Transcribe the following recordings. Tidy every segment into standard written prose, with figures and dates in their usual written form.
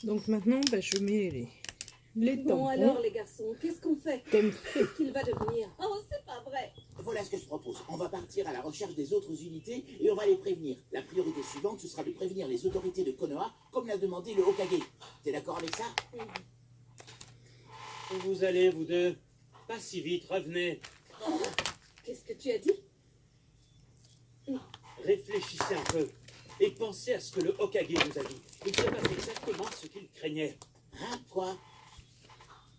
Donc maintenant, je mets les tampons. Bon alors les garçons, qu'est-ce qu'on fait? Qu'est-ce qu'il va devenir? Oh, c'est pas vrai. Voilà ce que je propose. On va partir à la recherche des autres unités et on va les prévenir. La priorité suivante, ce sera de prévenir les autorités de Konoha, comme l'a demandé le Hokage. T'es d'accord avec ça? Où vous allez, vous deux? Pas si vite, revenez. Qu'est-ce que tu as dit? Réfléchissez un peu et pensez à ce que le Hokage nous a dit. Il se passe exactement ce qu'il craignait. Hein? Quoi?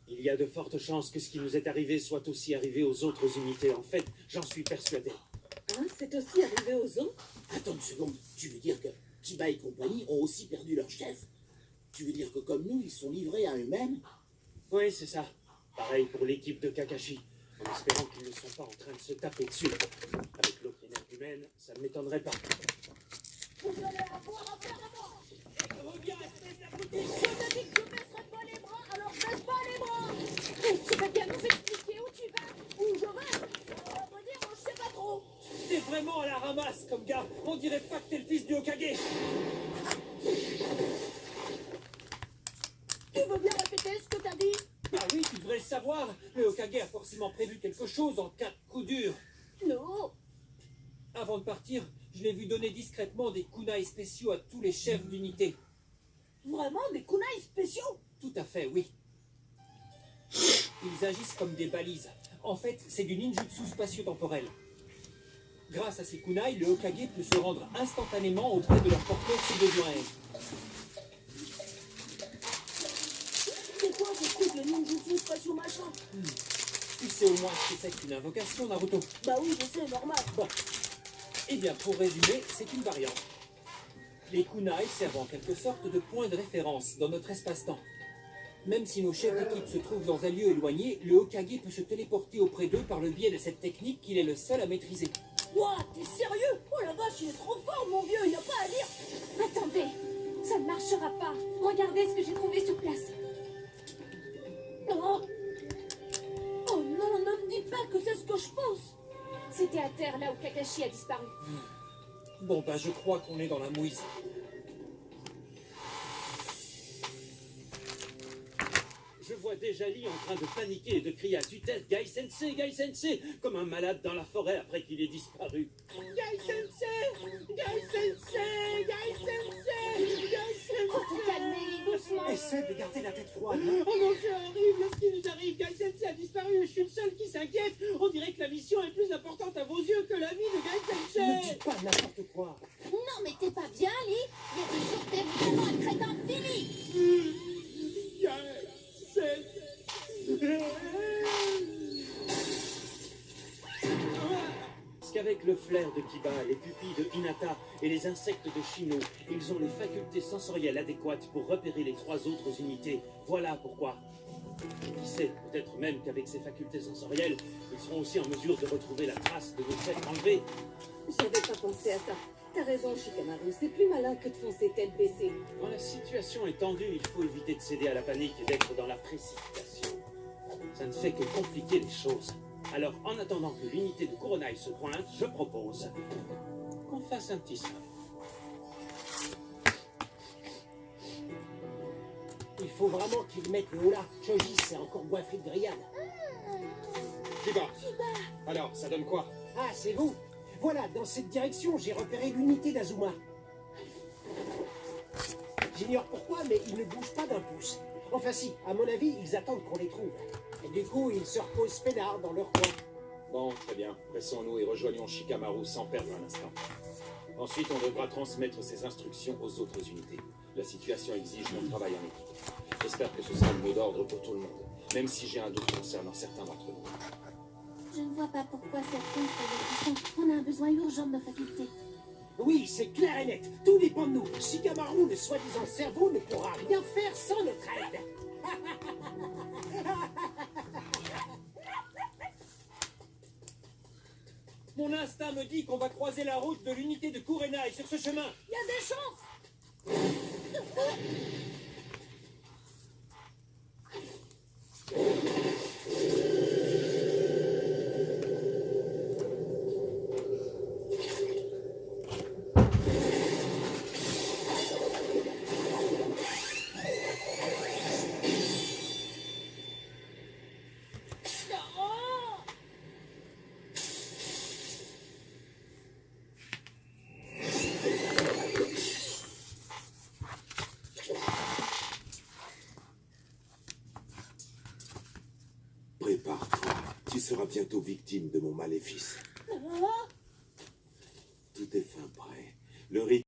Il y a de fortes chances que ce qui nous est arrivé soit aussi arrivé aux autres unités. En fait, j'en suis persuadé. Hein? C'est aussi arrivé aux autres? Attends une seconde. Tu veux dire que Chiba et compagnie ont aussi perdu leur chef? Tu veux dire que comme nous, ils sont livrés à eux-mêmes? Oui, c'est ça. Pareil pour l'équipe de Kakashi. En espérant qu'ils ne sont pas en train de se taper dessus. Avec l'autre énergie humaine, ça ne m'étonnerait pas. Vous allez avoir affaire à moi. Reviens, espèce d'abruti! Je te dis que je baisserai pas les bras, alors baisse pas les bras. Tu vas bien nous expliquer où tu vas, où je vais. On va dire, je sais pas trop. T'es vraiment à la ramasse comme gars. On dirait pas que t'es le fils du Hokage. Tu veux bien répéter ce que t'as dit? Bah oui, tu devrais le savoir. Le Hokage a forcément prévu quelque chose en cas de coup dur. Non. Avant de partir, je l'ai vu donner discrètement des kunai spéciaux à tous les chefs d'unité. Vraiment des kunai spéciaux? Tout à fait, oui. Ils agissent comme des balises. En fait, c'est du ninjutsu spatio-temporel. Grâce à ces kunai, le Hokage peut se rendre instantanément auprès de leur porteur si besoin est. C'est quoi ce truc, le ninjutsu spatio machin? Tu sais au moins ce que c'est qu'une invocation, Naruto. Bah oui, je sais, normal. Bon. Eh bien, pour résumer, c'est une variante. Les kunai servent en quelque sorte de point de référence dans notre espace-temps. Même si nos chefs d'équipe se trouvent dans un lieu éloigné, le Hokage peut se téléporter auprès d'eux par le biais de cette technique qu'il est le seul à maîtriser. Ouah, t'es sérieux? Oh la vache, il est trop fort, mon vieux, il n'y a pas à dire. Attendez, ça ne marchera pas. Regardez ce que j'ai trouvé sur place. Oh. Oh non, ne me dis pas que c'est ce que je pense. C'était à terre là où Kakashi a disparu. Bon, bah je crois qu'on est dans la mouise. Je vois déjà Lee en train de paniquer et de crier à tue-tête « Gai Sensei, Gai Sensei !» comme un malade dans la forêt après qu'il ait disparu. « Gai Sensei, Gai Sensei, Gai Sensei, Gai Faut te Sensei !» calmer, doucement. Essaie de garder la tête froide. Oh non, c'est horrible ce qui nous arrive. Gai Sensei a disparu. Je suis le seul qui s'inquiète. On dirait que la mission est plus importante à vos yeux que la vie de Gai Sensei. Ne dis pas n'importe quoi. Non, mais t'es pas bien, Lee. Il y a des jours, t'es vraiment un crétin fini. Parce qu'avec le flair de Kiba, les pupilles de Hinata et les insectes de Shino, ils ont les facultés sensorielles adéquates pour repérer les trois autres unités. Voilà pourquoi. Qui sait, peut-être même qu'avec ces facultés sensorielles, ils seront aussi en mesure de retrouver la trace de nos traîtres enlevés. J'avais pas pensé à ça. T'as raison, Shikamaru, c'est plus malin que de foncer tête baissée. Quand la situation est tendue, il faut éviter de céder à la panique et d'être dans la précipitation. Ça ne fait que compliquer les choses. Alors, en attendant que l'unité de Kuronai se pointe, je propose qu'on fasse un petit swap. Il faut vraiment qu'ils mettent le haut là. Choji, c'est encore goinfré de grillade. Kiba. Alors, ça donne quoi? Ah, c'est vous? Voilà, dans cette direction, j'ai repéré l'unité d'Azuma. J'ignore pourquoi, mais ils ne bougent pas d'un pouce. Enfin si, à mon avis, ils attendent qu'on les trouve. Et du coup, ils se reposent peinards dans leur coin. Bon, très bien. Pressons-nous et rejoignons Shikamaru sans perdre un instant. Ensuite, on devra transmettre ces instructions aux autres unités. La situation exige mon travail en équipe. J'espère que ce sera le mot d'ordre pour tout le monde, même si j'ai un doute concernant certains d'entre nous. Je ne vois pas pourquoi certains sont réticents. On a un besoin urgent de nos facultés. Oui, c'est clair et net. Tout dépend de nous. Shikamaru, le soi-disant cerveau, ne pourra rien faire sans notre aide. Mon instinct me dit qu'on va croiser la route de l'unité de Kurenai sur ce chemin. Il y a des chances. Tu seras bientôt victime de mon maléfice. Oh, Tout est fin prêt. Le rite